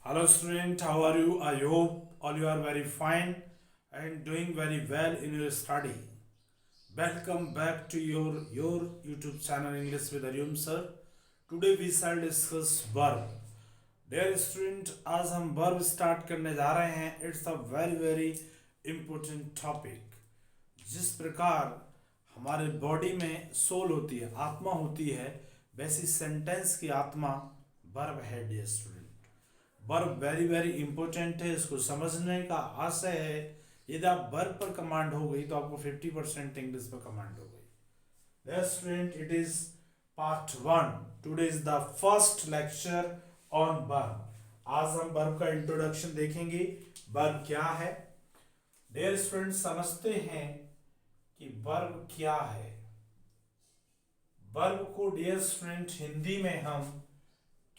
Hello student, how are you? I hope all you are very fine and doing very well in your study. Welcome back to your YouTube channel English with Aryum sir. Today we shall discuss verb. Dear student, आज हम verb start करने जा रहे हैं. It's a very important topic. जिस प्रकार हमारे body में सोल होती है, आत्मा होती है, वैसी सेंटेंस की आत्मा वर्ब है. Dear student, verb very important है. इसको समझने का आशय है, यदि आप वर्ब पर कमांड हो गई तो आपको 50% इंग्लिश पर कमांड हो गई. Dear student, it is part 1. Today is the first lecture on verb. आज हम वर्ब का इंट्रोडक्शन देखेंगे. वर्ब क्या है? डियर स्टूडेंट, समझते हैं कि वर्ब क्या है. वर्ब को डियर स्टूडेंट हिंदी में हम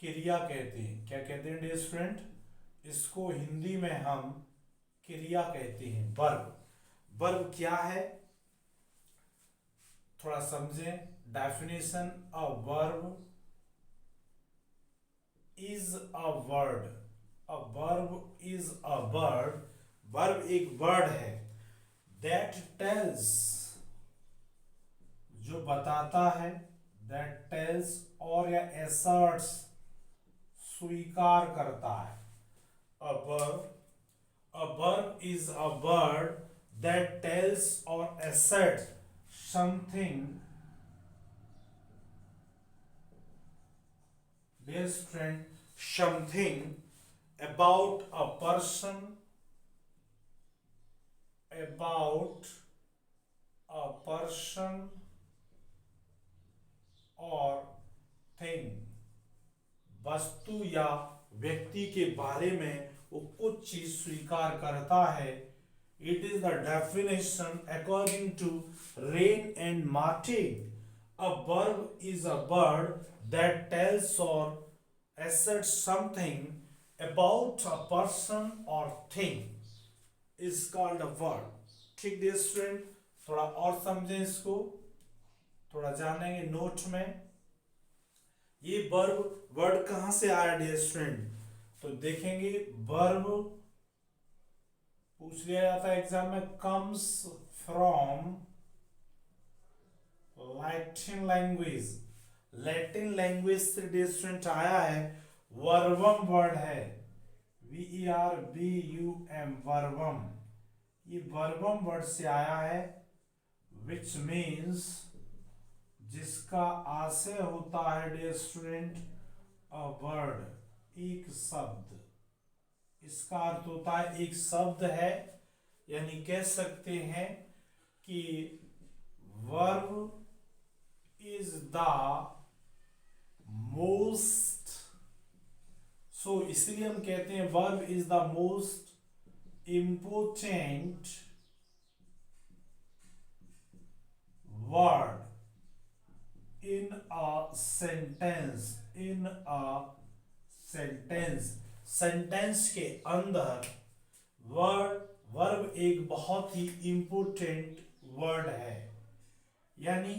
क्रिया कहते हैं. क्या कहते हैं डियर स्टूडेंट? इसको हिंदी में हम क्रिया कहते हैं. वर्ब. वर्ब क्या है थोड़ा समझें. Definition: a verb is a word. A verb is a word. Verb एक वर्ड है दैट टेल्स, जो बताता है, दैट टेल्स और या एसर्ट्स, स्वीकार करता है. A verb is a word that tells or asserts something, dear friend, something about a person, about a person or thing. वस्तु या व्यक्ति के बारे में वो कुछ चीज स्वीकार करता है. It is the definition according to Wren and Martin. A verb is a word that tells or asserts something about a person or thing is called a verb. ठीक डियर स्टूडेंट, थोड़ा और समझें इसको, थोड़ा जानेंगे नोट में. ये verb word कहां से आया डियर स्टूडेंट? तो देखेंगे वर्ब पूछ लिया जाता है एग्जाम में. Comes from Latin language. Latin language से डियर स्टूडेंट आया है. वर्बम वर्ड है, VERBUM, वर्बम. ये वर्बम वर्ड से आया है, विच मीन्स, जिसका आशय होता है डियर स्टूडेंट अ वर्ड, एक शब्द. इसका अर्थ होता है एक शब्द है, यानी कह सकते हैं कि वर्ब इज द मोस्ट. सो इसलिए हम कहते हैं verb is the most important word in a sentence. in a sentence, sentence के अंदर वर्ब एक बहुत ही इंपोर्टेंट वर्ड है. यानी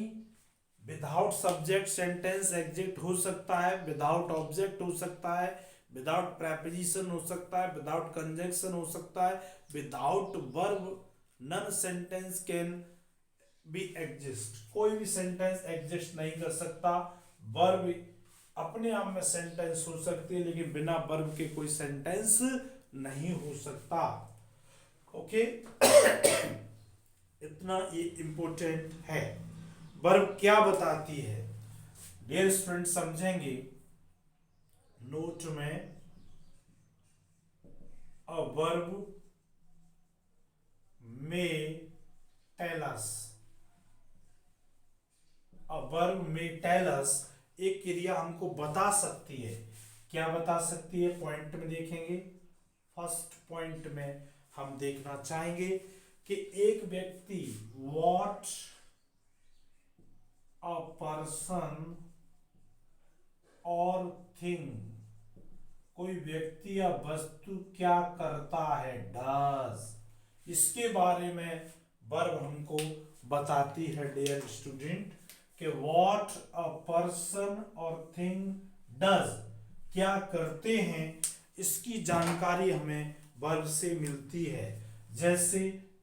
विदाउट सब्जेक्ट सेंटेंस एग्जिस्ट हो सकता है, विदाउट ऑब्जेक्ट हो सकता है, विदाउट प्रेपोजिशन हो सकता है, विदाउट कंजंक्शन हो सकता है. Without verb none sentence can भी एग्जिस्ट. कोई भी सेंटेंस एग्जिस्ट नहीं कर सकता. वर्ब अपने आप में सेंटेंस हो सकती है, लेकिन बिना वर्ब के कोई सेंटेंस नहीं हो सकता. ओके इतना ये इंपॉर्टेंट है. वर्ब क्या बताती है डियर स्टूडेंट, समझेंगे नोट में. अ वर्ब में tell us. A verb may tell us, एक क्रिया हमको बता सकती है. क्या बता सकती है? पॉइंट में देखेंगे. फर्स्ट पॉइंट में हम देखना चाहेंगे कि एक व्यक्ति, what a person or thing, कोई व्यक्ति या वस्तु क्या करता है, does, इसके बारे में वर्ब हमको बताती है डियर स्टूडेंट कि what a person or thing does, क्या करते हैं इसकी जानकारी हमें वर्ब से मिलती है। जैसे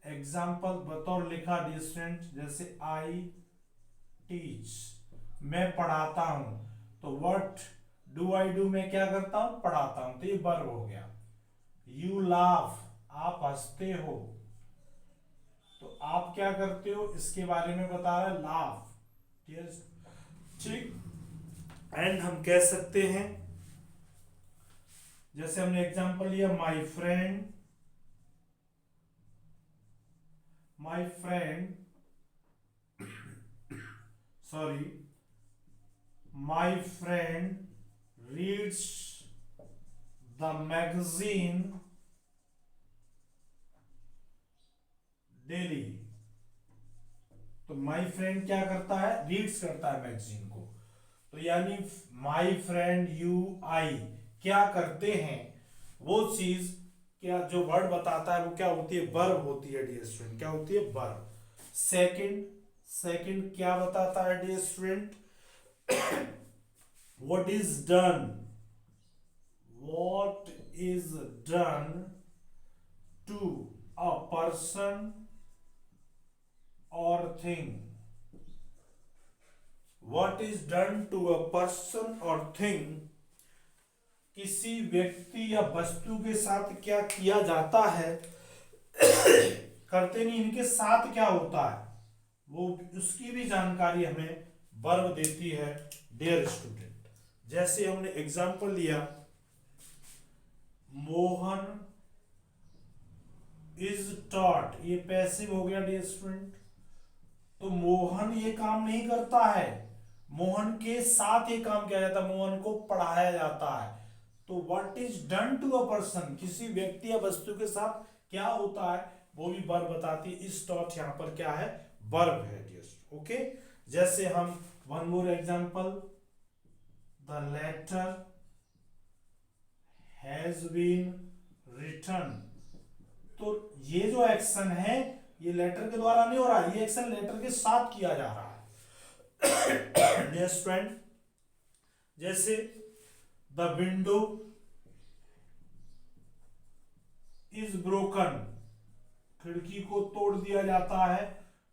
एग्जाम्पल बतौर लिखा डियर स्टूडेंट, जैसे आई टीच, मैं पढ़ाता हूं, तो व्हाट डू आई डू, मैं क्या करता हूं, पढ़ाता हूं, तो ये वर्ब हो गया। यू लाफ, आप हंसते हो, तो आप क्या करते हो इसके बारे में बता रहा है, लाफ। यस, ठीक। एंड हम कह सकते हैं, जैसे हमने एग्जांपल लिया, my friend sorry my friend reads the magazine daily। तो my friend क्या करता है, रीड्स करता है मैगजीन को। तो यानी my friend, you, I क्या करते हैं, वो चीज क्या जो वर्ड बताता है वो क्या होती है, वर्ब होती है डियर स्टूडेंट। क्या होती है, वर्ब। सेकंड क्या बताता है dear student, what is done to a person or thing। what is done to a person or thing, किसी व्यक्ति या वस्तु के साथ क्या किया जाता है, करते नहीं, इनके साथ क्या होता है, वो उसकी भी जानकारी हमें वर्ब देती है डियर स्टूडेंट। जैसे हमने एग्जांपल लिया, मोहन इज टॉट, ये पैसिव हो गया डियर स्टूडेंट। तो मोहन ये काम नहीं करता है, मोहन के साथ ये काम किया जाता है, मोहन को पढ़ाया जाता है। तो what is done to a person, किसी व्यक्ति या वस्तु के साथ क्या होता है, वो भी वर्ब बताती है। इस डॉट यहां पर क्या है, वर्ब है डियर। ओके, जैसे हम one more example, the letter has been written. तो ये जो एक्शन है ये लेटर के द्वारा नहीं हो रहा है, ये एक्शन लेटर के साथ किया जा रहा है डियर स्टूडेंट। जैसे द विंडो इज ब्रोकन, खिड़की को तोड़ दिया जाता है,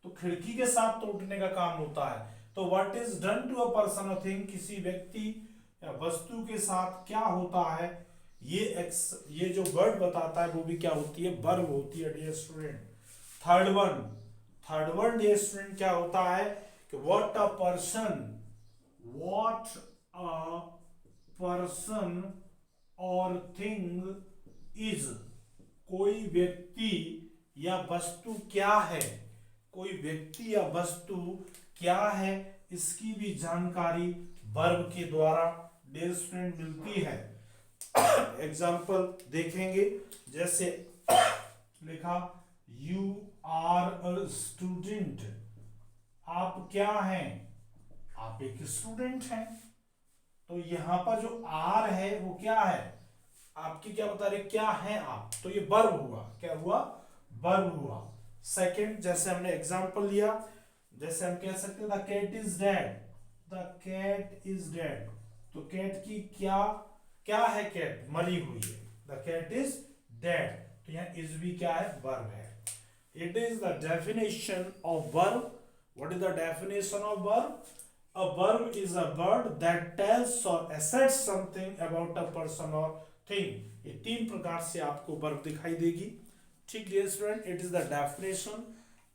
तो खिड़की के साथ तोड़ने का काम होता है। तो what is done to a person or thing, किसी व्यक्ति या वस्तु के साथ क्या होता है, ये जो वर्ड बताता है वो भी क्या होती है, वर्ब होती है dear student. Third one dear student क्या होता है कि what a person or thing is, कोई व्यक्ति या वस्तु क्या है, कोई व्यक्ति या वस्तु क्या है, इसकी भी जानकारी वर्ब के द्वारा डियर स्टूडेंट मिलती है। एग्जाम्पल देखेंगे, जैसे लिखा, यू आर अ स्टूडेंट, आप क्या हैं, आप एक स्टूडेंट हैं। तो यहां पर जो आर है वो क्या है, आपकी क्या बता रहे, क्या है आप, तो ये वर्ब हुआ, क्या हुआ, वर्ब हुआ। सेकंड, जैसे हमने एग्जांपल लिया, जैसे हम कह सकते हैं the cat is dead, the cat is dead. तो कैट की क्या है, कैट मरी हुई है, द कैट इज डेड। तो यहाँ इज भी क्या है, वर्ब है। It is the definition of verb. What is the definition of verb? A verb is a word that tells or asserts something about a person or thing। ये तीन प्रकार से आपको वर्ब दिखाई देगी। ठीक dear student, it is the definition.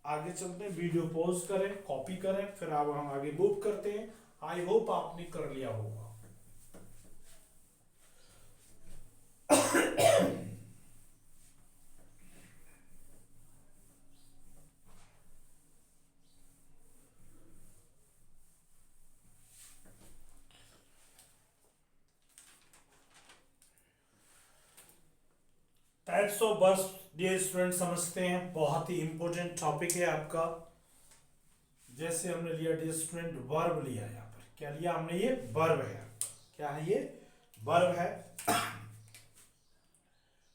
आगे चलते हैं, वीडियो पॉज करें, कॉपी करें, फिर अब हम आगे मूव करते हैं। आई होप आपने कर लिया होगा। Types of verbs dear student समझते हैं, बहुत ही इंपॉर्टेंट टॉपिक है आपका। जैसे हमने लिया डियर स्टूडेंट, वर्ब लिया, यहाँ पर क्या लिया हमने, ये वर्ब है। क्या है ये, वर्ब है।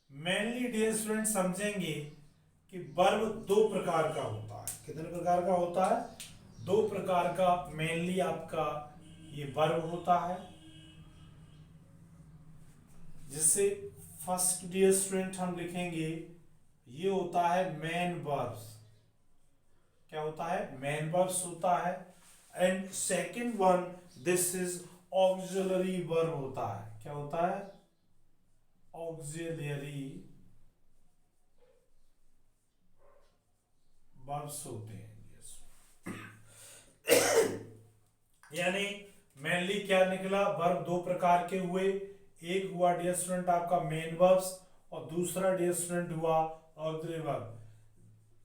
मेनली डियर स्टूडेंट समझेंगे कि वर्ब दो प्रकार का होता है। कितने प्रकार का होता है, दो प्रकार का। मेनली आपका ये वर्ब होता है, जिससे फर्स्ट डियर स्टूडेंट हम लिखेंगे, ये होता है मेन वर्ब्स। क्या होता है? मेन वर्ब्स होता है। And second one, this is auxiliary verb होता है। क्या होता है? ऑक्सिलरी वर्ब्स होते हैं। यानी मेनली क्या निकला? वर्ब दो प्रकार के हुए। एक हुआ डियर स्टूडेंट आपका मेन वर्ब्स, और दूसरा डियर स्टूडेंट हुआ auxiliary verb.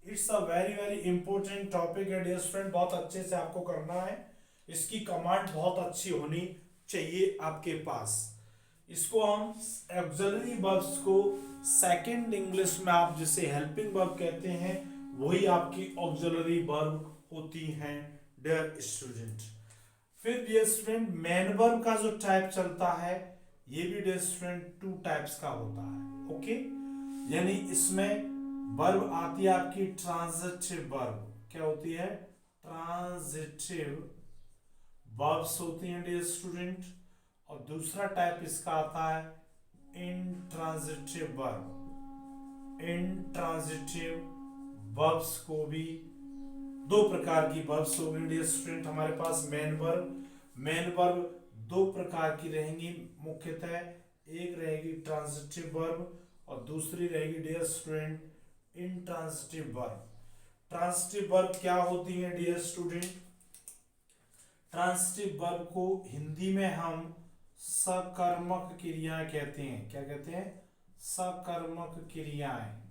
It's a very very important topic है डियर स्टूडेंट, बहुत अच्छे से आपको करना है। इसकी कमांड बहुत अच्छी होनी चाहिए आपके पास। इसको हम ऑक्सिलरी वर्ब्स को सेकंड इंग्लिश में आप जिसे हेल्पिंग वर्ब कहते हैं, वही आपकी ऑक्सिलरी वर्ब होती हैं डियर स्टूडेंट। फिर डियर स्टूडेंट मेन वर्ब का जो टाइप चलता है, ये भी डियर स्टूडेंट टू टाइप्स का होता है। ओके, यानी इसमें वर्ब आती है आपकी ट्रांजिटिव वर्ब। क्या होती है? ट्रांजिटिव वर्ब्स होती हैं डियर स्टूडेंट। और दूसरा टाइप इसका आता है इंट्रांजिटिव वर्ब। इंट्रांजिटिव वर्ब्स को भी दो प्रकार की वर्ब्स होंगी डियर स्टूडेंट हमारे पास। मेन वर्ब दो प्रकार की रहेंगी मुख्यतः। एक रहेगी ट्रांजिटिव वर्ब और दूसरी रहेगी dear student intransitive verb. Transitive verb क्या होती है डियर स्टूडेंट? ट्रांजिटिव वर्ब को हिंदी में हम सकर्मक क्रियाएं कहते हैं। क्या कहते हैं? सकर्मक क्रियाएं।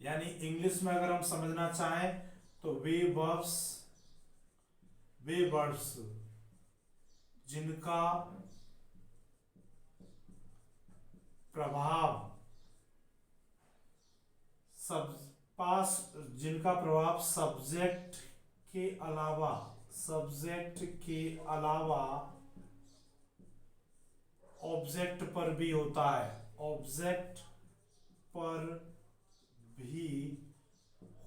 यानी इंग्लिश में अगर हम समझना चाहें तो वे वर्ब्स जिनका प्रभाव सब्जेक्ट के अलावा ऑब्जेक्ट पर भी होता है। ऑब्जेक्ट पर भी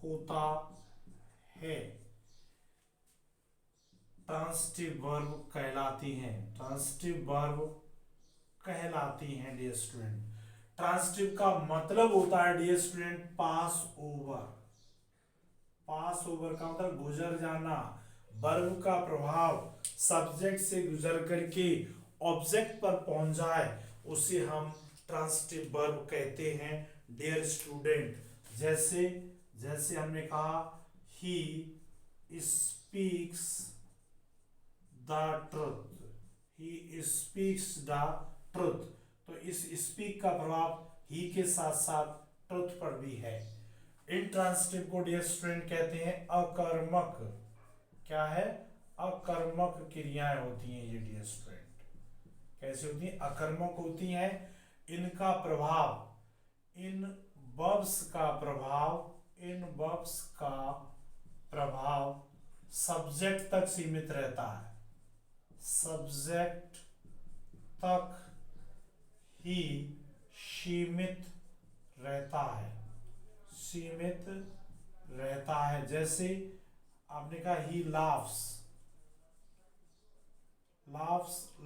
होता है, ट्रांजिटिव वर्ब कहलाती हैं। ट्रांजिटिव वर्ब कहलाती हैं डियर स्टूडेंट। ट्रांजिटिव का मतलब होता है डियर स्टूडेंट पास ओवर। पास ओवर का मतलब गुजर जाना। वर्ब का प्रभाव सब्जेक्ट से गुजर करके ऑब्जेक्ट पर पहुंच जाए, उसे हम ट्रांजिटिव वर्ब कहते हैं डियर स्टूडेंट। जैसे जैसे हमने कहा he speaks the truth. He speaks the truth, तो इस स्पीक का प्रभाव ही के साथ साथ ट्रुथ पर भी है। इंट्रांजिटिव को डियर स्टूडेंट कहते हैं अकर्मक। क्या है? अकर्मक क्रियाएं होती हैं ये डियर स्टूडेंट। कैसे होती हैं? अकर्मक होती हैं। इनका प्रभाव, इन वर्ब्स का प्रभाव सब्जेक्ट तक सीमित रहता है। सब्जेक्ट तक ही सीमित रहता है। सीमित रहता है। जैसे आपने कहा ही लाफ्स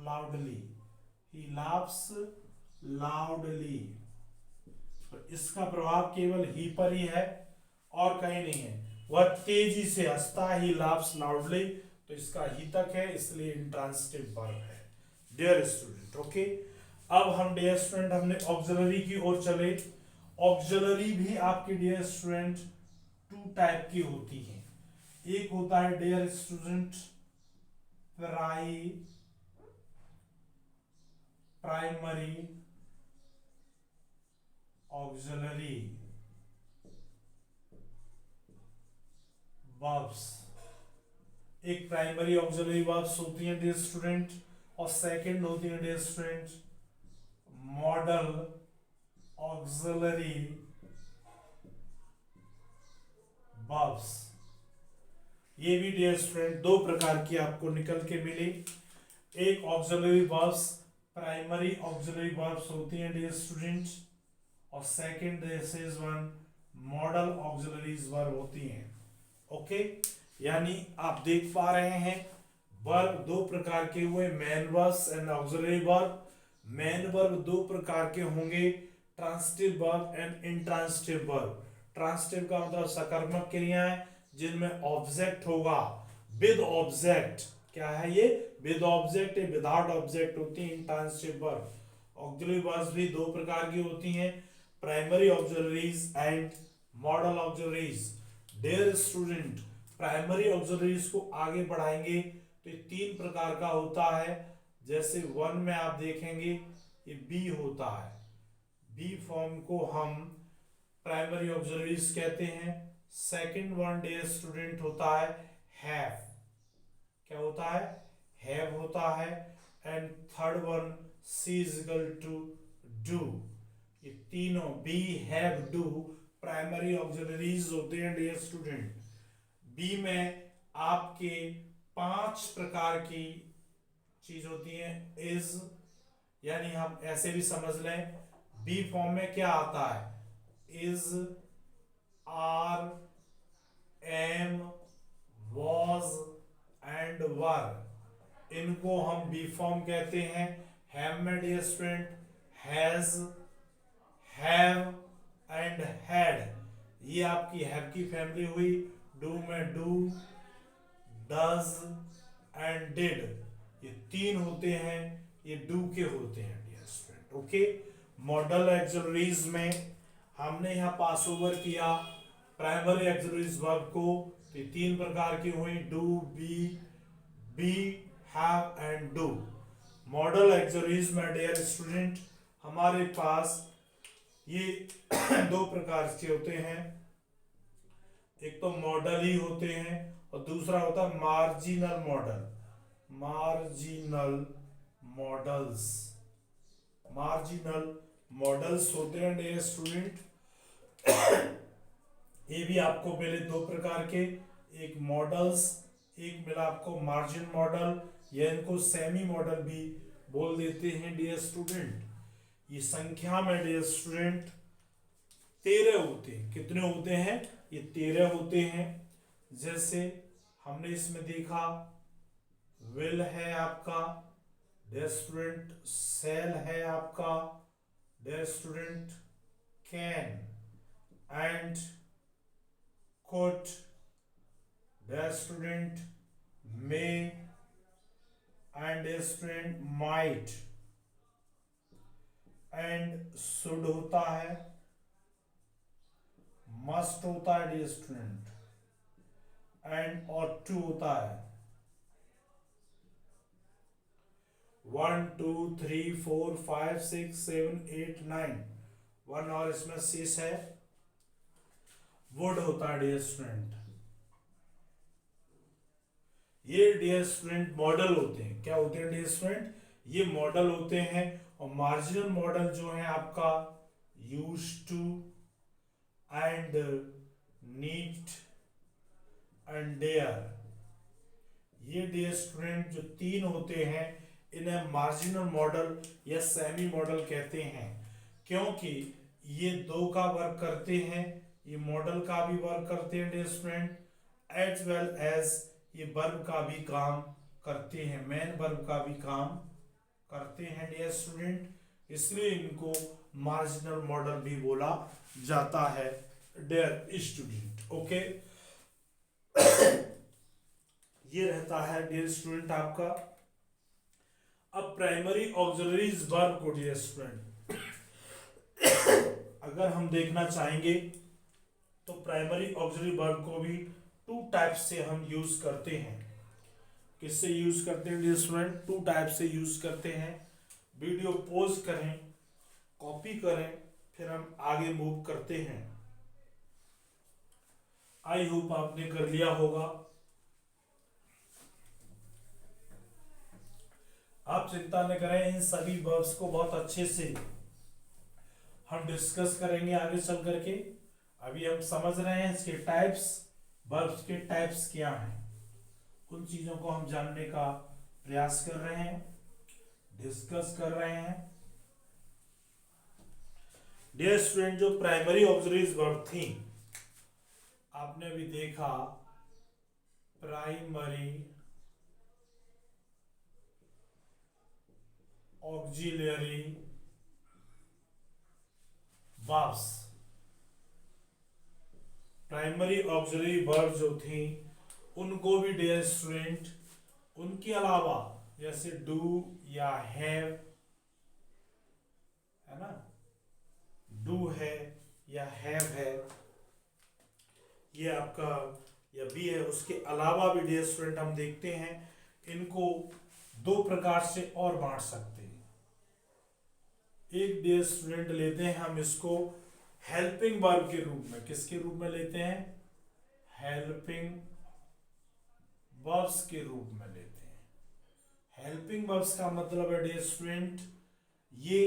लाउडली। ही लाफ्स लाउडली, तो इसका प्रभाव केवल ही पर ही है और कहीं नहीं है। वह तेजी से हंसता है। ही लाफ्स लाउडली, तो इसका ही तक है, इसलिए इंट्रांजिटिव वर्ब है डियर स्टूडेंट। ओके, अब हम डियर स्टूडेंट हमने ऑक्सिलरी की ओर चले। ऑक्सिलरी भी आपके डियर स्टूडेंट टू टाइप की होती है। एक होता है dear student primary auxiliary verbs. एक प्राइमरी ऑक्सिलरी वर्ब्स होती हैं डियर स्टूडेंट, और सेकंड होती है dear student modal auxiliary verbs. ये भी डियर स्टूडेंट दो प्रकार की आपको निकल के मिली। एक auxiliary verbs primary auxiliary verbs होती हैं डियर स्टूडेंट, और second this is one model auxiliaries verb होती हैं। ओके, यानी आप देख पा रहे हैं वर्ब दो प्रकार के हुए, main verbs and auxiliary verb. Main verb दो प्रकार के होंगे, transitive verb and intransitive verb. Transitive का मतलब सकर्मक क्रियाएं जिनमें ऑब्जेक्ट होगा, विद ऑब्जेक्ट। क्या है ये? विद ऑब्जेक्ट, विदाउट ऑब्जेक्ट होती है इंट्रांसिटिव वर्ब। ऑक्सिलरी वर्ब्स भी दो प्रकार की होती हैं, primary auxiliaries and modal auxiliaries. Dear student, primary auxiliaries को आगे बढ़ाएंगे तो ये तीन प्रकार का होता है। जैसे वन में आप देखेंगे ये बी होता है, बी फॉर्म को हम प्राइमरी ऑक्सिलरीज कहते हैं। सेकंड वन डियर स्टूडेंट होता है हैव। क्या होता है? हैव होता है। And third one C is equal to do. ये तीनों be have do primary auxiliaries होते हैं डियर स्टूडेंट। बी में आपके 5 प्रकार की चीज होती है, इज, यानी हम ऐसे भी समझ लें, बी फॉर्म में क्या आता है? Is, are, am, was and were. इनको हम बी फॉर्म कहते हैं। हैव में dear student has, have and had, ये आपकी हैव की फैमिली हुई। डू में डू, डज एंड डिड, ये तीन होते हैं, ये डू के होते हैं dear student. Okay, modal auxiliaries में हमने यहाँ पास ओवर किया प्राइमरी एक्सिलरीज वर्ब को, तो ये तीन प्रकार की हुई, do, be, have and do. Modal auxiliaries में डियर स्टूडेंट हमारे पास ये दो प्रकार के होते हैं, एक तो मॉडल ही होते हैं और दूसरा होता है marginal model. Marginal models, marginal models होते हैं डियर स्टूडेंट। ये भी आपको मिले दो प्रकार के, एक मॉडल्स, एक मिला आपको मार्जिन मॉडल, या इनको सेमी मॉडल भी बोल देते हैं डियर स्टूडेंट। ये संख्या में डियर स्टूडेंट 13 होते हैं। कितने होते हैं? ये 13 होते हैं। जैसे हमने इसमें देखा विल है आपका डियर स्टूडेंट, सेल है आपका dear student, can and could dear student, may and dear student might and should होता है, मस्ट होता है dear student, and ought to होता है। 1 2 3 4 5 6 7 8 9, 1 और इसमें शेष है, वुड होता है डियर स्टूडेंट। ये डियर स्टूडेंट मॉडल होते हैं। क्या होते हैं डियर स्टूडेंट? ये मॉडल होते हैं। और मार्जिनल मॉडल जो है आपका used to and need and dare, ये डियर स्टूडेंट जो तीन होते हैं इन्हें मार्जिनल मॉडल या सेमी मॉडल कहते हैं, क्योंकि ये दो का वर्क करते हैं, ये मॉडल का भी वर्क करते हैं dear student, as well as ये वर्ब का भी काम करते हैं, मेन वर्ब का भी काम करते हैं डियर स्टूडेंट, इसलिए इनको मार्जिनल मॉडल भी बोला जाता है डियर स्टूडेंट। ओके, ये रहता है डियर स्टूडेंट आपका। अब प्राइमरी ऑक्सिलरीज वर्ब को डियर स्टूडेंट अगर हम देखना चाहेंगे तो प्राइमरी ऑक्सिलरी वर्ब को भी टू टाइप से हम यूज करते हैं। किससे यूज करते हैं डियर स्टूडेंट? टू टाइप से यूज करते हैं। वीडियो पॉज करें, कॉपी करें, फिर हम आगे मूव करते हैं। आई होप आपने कर लिया होगा। आप चिंता न करें, इन सभी वर्ब्स को बहुत अच्छे से हम डिस्कस करेंगे आगे चल करके। अभी हम समझ रहे हैं इसके टाइप्स, वर्ब्स के टाइप्स क्या हैं, उन चीजों को हम जानने का प्रयास कर रहे हैं, डिस्कस कर रहे हैं। डियर स्टूडेंट, जो प्राइमरी ऑक्सिलरीज वर्ब थी आपने अभी देखा, primary auxiliary verbs, primary auxiliary verb जो थी उनको भी डियर स्टूडेंट उनके अलावा जैसे डू या हैव है ना, डू है या हैव है, ये आपका या बी है, उसके अलावा भी डियर स्टूडेंट हम देखते हैं इनको दो प्रकार से और बांट सकते हैं। एक डियर स्टूडेंट लेते हैं हम इसको हेल्पिंग वर्ब के रूप में, किसके रूप में लेते हैं, हेल्पिंग वर्ब्स के रूप में लेते हैं। हेल्पिंग वर्ब्स का मतलब है डियर स्टूडेंट ये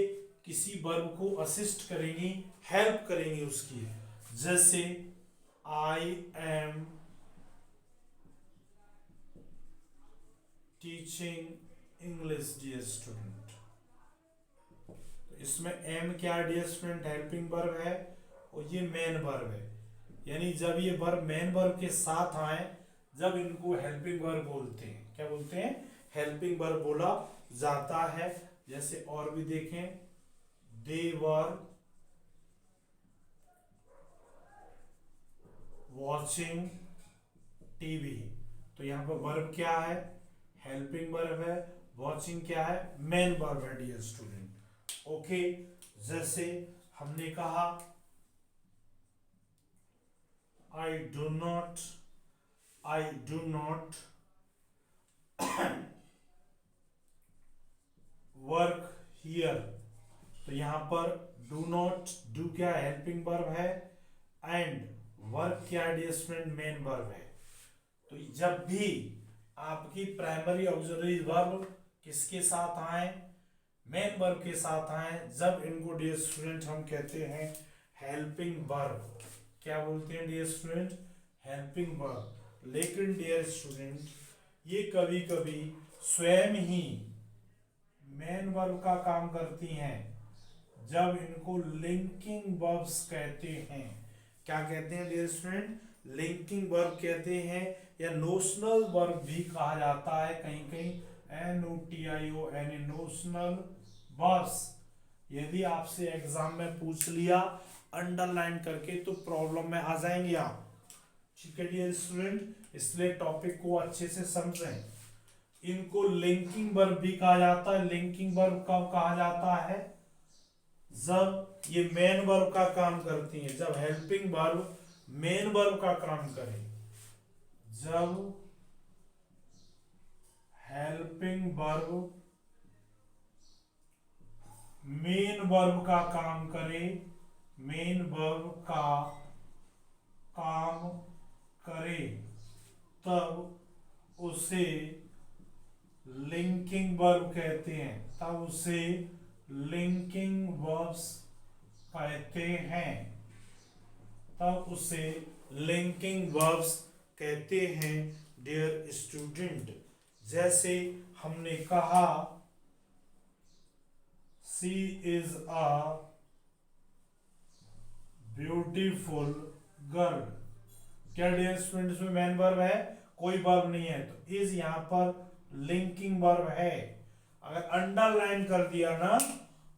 किसी वर्ब को असिस्ट करेंगी, हेल्प करेंगी उसकी, जैसे I am teaching English dear student, तो इसमें एम क्या डियर स्टूडेंट, हेल्पिंग वर्ब है और ये मेन वर्ब है, यानी जब ये वर्ब मेन वर्ब के साथ आए जब इनको हेल्पिंग वर्ब बोलते हैं, क्या बोलते हैं, हेल्पिंग वर्ब बोला जाता है। जैसे और भी देखें, दे वर वॉचिंग टीवी, तो यहाँ पर वर्ब क्या है, हेल्पिंग वर्ब है, वॉचिंग क्या है, मेन वर्ब है डियर स्टूडेंट। ओके, जैसे हमने कहा I do not work here, तो यहां पर डू नॉट, डू क्या हेल्पिंग वर्ब है एंड वर्क क्या डियर स्टूडेंट, मेन वर्ब है। तो जब भी आपकी प्राइमरी ऑक्सिलरी वर्ब किसके साथ आए, मेन वर्ब के साथ आए, जब इनको डियर स्टूडेंट हम कहते हैं हेल्पिंग वर्ब, क्या बोलते हैं डियर स्टूडेंट, हेल्पिंग वर्ब। लेकिन डियर स्टूडेंट ये कभी कभी स्वयं ही मेन वर्ब का काम करती हैं, जब इनको लिंकिंग वर्ब्स कहते हैं। क्या कहते हैं डियर स्टूडेंट, लिंकिंग वर्ब कहते हैं, या नोशनल वर्ब भी कहा जाता है कहीं कहीं, NOTION, नोशनल वर्ब्स। यदि आपसे एग्जाम में पूछ लिया अंडरलाइन करके तो प्रॉब्लम में आ जाएंगे आप, ठीक है डियर स्टूडेंट, इसलिए टॉपिक को अच्छे से समझें। इनको लिंकिंग वर्ब भी कहा जाता है। लिंकिंग वर्ब कब कहा जाता है, जब ये मेन वर्ब का काम करती है, जब हेल्पिंग वर्ब मेन वर्ब का काम करे, जब हेल्पिंग वर्ब मेन वर्ब का काम करे, मेन वर्ब का काम करे, तब उसे लिंकिंग वर्ब कहते हैं, तब उसे लिंकिंग वर्ब्स कहते हैं, तब उसे लिंकिंग वर्ब्स कहते हैं डियर स्टूडेंट। जैसे हमने कहा she is a beautiful girl, क्या डियर स्टूडेंट इसमें मेन वर्ब है, कोई वर्ब नहीं है, तो इज यहां पर लिंकिंग वर्ब है। अगर अंडरलाइन कर दिया ना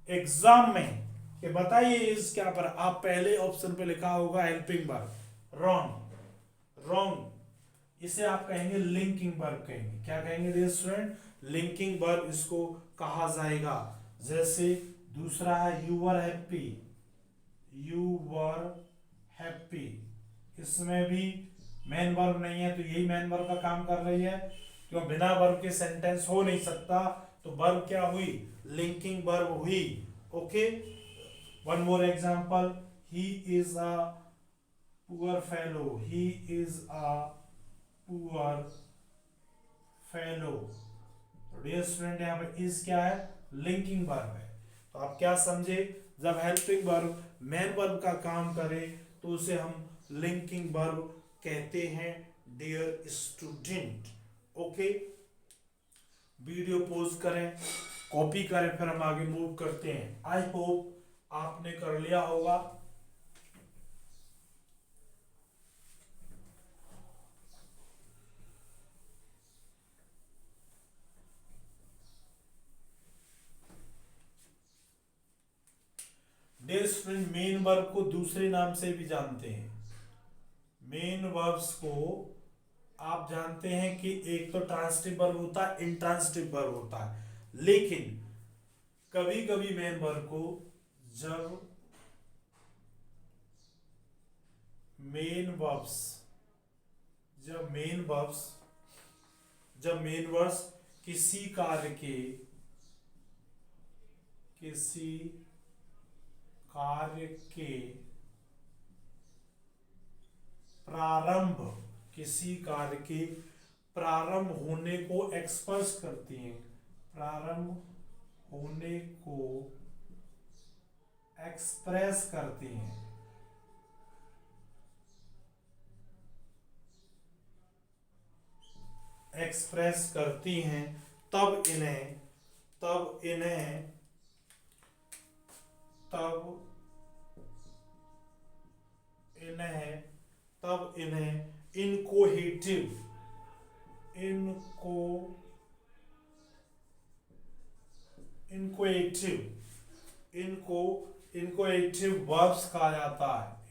एग्जाम में कि बताइए इस क्या पर, आप पहले ऑप्शन पे लिखा होगा हेल्पिंग वर्ब, रॉन्ग रॉन्ग, इसे आप कहेंगे लिंकिंग वर्ब कहेंगे। क्या कहेंगे डियर स्टूडेंट, लिंकिंग वर्ब इसको कहा जाएगा। जैसे दूसरा है you were happy, you were happy, इसमें भी मेन वर्ब नहीं है, तो यही मेन वर्ब का काम कर रही है, क्यों, बिना वर्ब के सेंटेंस हो नहीं सकता, तो वर्ब क्या हुई, लिंकिंग वर्ब हुई। Okay, one more example, he is a poor fellow, he is a poor fellow, dear student यहाँ पे इज क्या है, लिंकिंग वर्ब है। तो आप क्या समझे, जब हेल्पिंग वर्ब मेन वर्ब का काम करे तो उसे हम लिंकिंग वर्ब कहते हैं dear student. Okay, video pause करें, कॉपी करें, फिर हम आगे मूव करते हैं। आई होप आपने कर लिया होगा। डियर स्टूडेंट, मेन वर्ब को दूसरे नाम से भी जानते हैं। मेन वर्ब्स को आप जानते हैं कि एक तो ट्रांसिटिव वर्ब होता है, इंट्रांसिटिव वर्ब होता है, लेकिन कभी कभी मेन वर्ब को जब मेन वर्ब्स किसी कार्य के प्रारंभ होने को एक्सप्रेस करती हैं, प्रारंभ होने को एक्सप्रेस करती हैं, तब इन्हें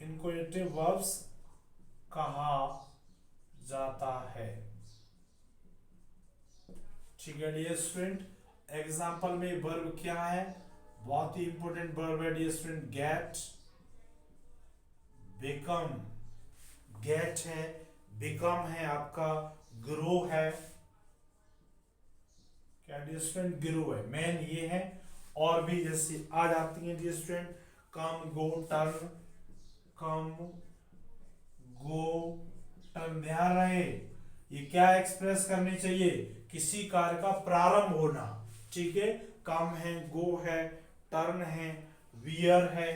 इनकोएटिव वर्ब्स कहा जाता है। ठीक है डियर स्टूडेंट, एग्जाम्पल में वर्ब क्या है, बहुत ही इंपॉर्टेंट वर्ब है dear student, get, become, get है, बिकम है आपका, ग्रो है, क्या डियर स्टूडेंट, ग्रो है, मेन ये है, और भी जैसे आ जाती हैं dear student, come, go, turn, ध्यान रहे ये क्या एक्सप्रेस करनी चाहिए, किसी कार्य का प्रारंभ होना। ठीक है, कम है, गो है, टर्न है, वियर है,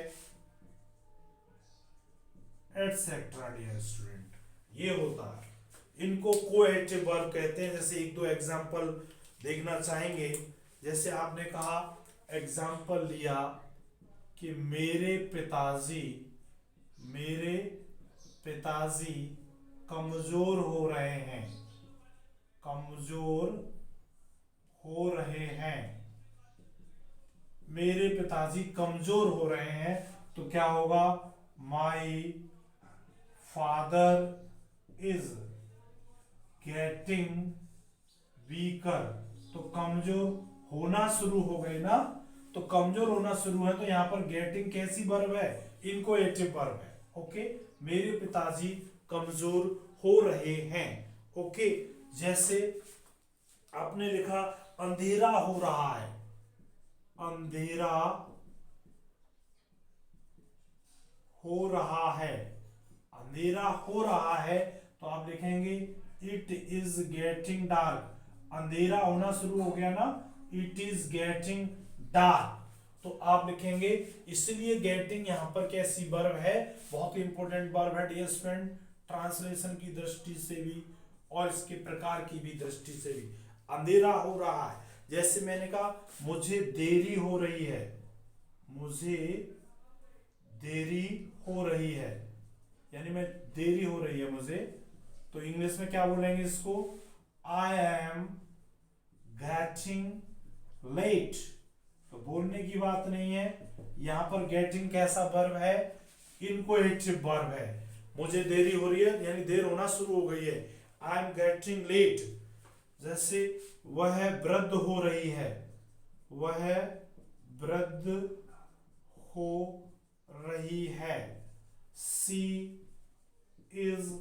एटसेट्रा डियर स्टूडेंट, ये होता है। इनको कोएटिव वर्ब कहते हैं। जैसे एक दो एग्जांपल देखना चाहेंगे। जैसे आपने कहा, एग्जांपल लिया कि मेरे पिताजी कमजोर हो रहे हैं, मेरे पिताजी कमजोर हो रहे हैं, तो क्या होगा, my father is getting weaker. तो कमजोर होना शुरू हो गए ना, तो कमजोर होना शुरू है, तो यहां पर गेटिंग कैसी वर्ब है, इनकोएटिव वर्ब है। ओके, मेरे पिताजी कमजोर हो रहे हैं। ओके, जैसे आपने लिखा अंधेरा हो रहा है, अंधेरा हो रहा है, तो आप लिखेंगे इट इज गेटिंग डार्क। अंधेरा होना शुरू हो गया ना, इट इज गेटिंग डार्क, तो आप लिखेंगे, इसलिए गेटिंग यहां पर कैसी वर्ब है, बहुत ही इंपॉर्टेंट वर्ब है डियर स्टूडेंट, ट्रांसलेशन की दृष्टि से भी और इसके प्रकार की भी दृष्टि से भी। अंधेरा हो रहा है, जैसे मैंने कहा मुझे देरी हो रही है, यानी मैं देरी हो रही है मुझे, तो इंग्लिश में क्या बोलेंगे इसको, आई एम गेटिंग लेट। तो बोलने की बात नहीं है, यहां पर गेटिंग कैसा वर्ब है, इनकोएटिव वर्ब है। मुझे देरी हो रही है यानी देर होना शुरू हो गई है, आई एम गेटिंग लेट। जैसे वह वृद्ध हो रही है, she is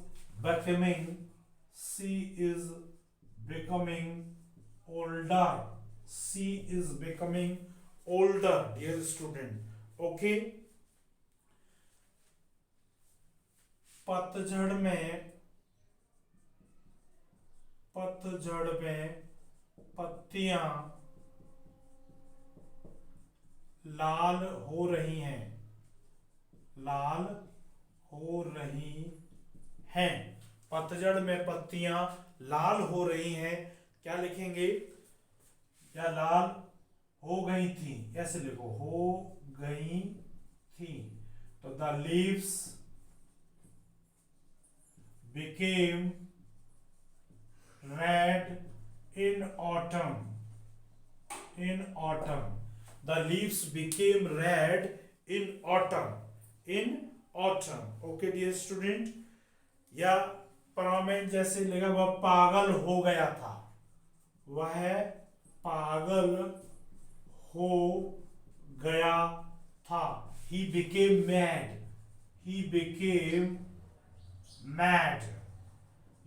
becoming older dear student. Okay, पतझड़ में पत्तियां लाल हो रही हैं, पतझड़ में पत्तियां लाल हो रही हैं, क्या लिखेंगे, या लाल हो गई थी, ऐसे लिखो, हो गई थी। तो the leaves became red in autumn. The leaves became red in autumn. Okay dear student, या परमानेंट जैसे लेगा वह पागल हो गया था, वह पागल हो गया था। He became mad.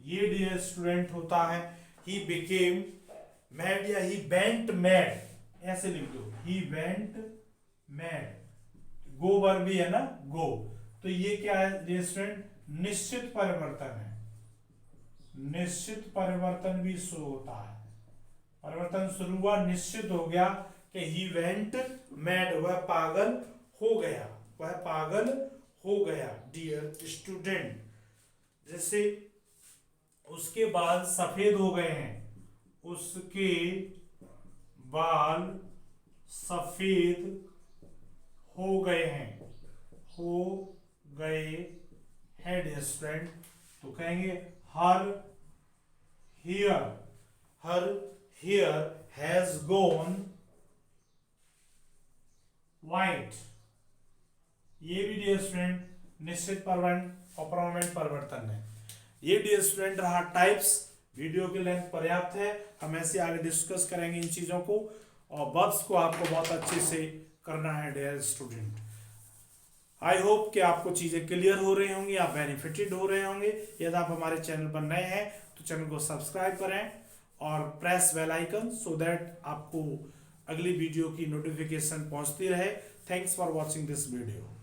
ये डियर स्टूडेंट होता है ही बिकेम मैड या ही वेंट मैड, ऐसे लिख दो, he went mad. Go verb भी है ना, गो। तो ये क्या है डियर स्टूडेंट, निश्चित परिवर्तन है। निश्चित परिवर्तन भी शुरू होता है, परिवर्तन शुरू हुआ, निश्चित हो गया कि ही वेंट मैड, वह पागल हो गया, वह पागल हो गया डियर स्टूडेंट। जैसे उसके बाल सफेद हो गए हैं, उसके बाल सफेद हो गए हैं, हो गए हैं डियर स्टूडेंट। तो कहेंगे her hair has gone white. ये भी डियर स्टूडेंट निश्चित परिवर्तन और परमानेंट परिवर्तन है। ये डियर स्टूडेंट रहा टाइप्स। वीडियो की लेंथ पर्याप्त है, हम ऐसे आगे डिस्कस करेंगे इन चीजों को, और वर्ब्स को आपको बहुत अच्छे से करना है डियर स्टूडेंट। आई होप कि आपको चीजें क्लियर हो रही होंगी, आप बेनिफिटेड हो रहे होंगे। यदि आप हमारे चैनल पर नए हैं तो चैनल को सब्सक्राइब करें और press bell icon, so that आपको अगली वीडियो की नोटिफिकेशन पहुंचती रहे। Thanks for watching this video.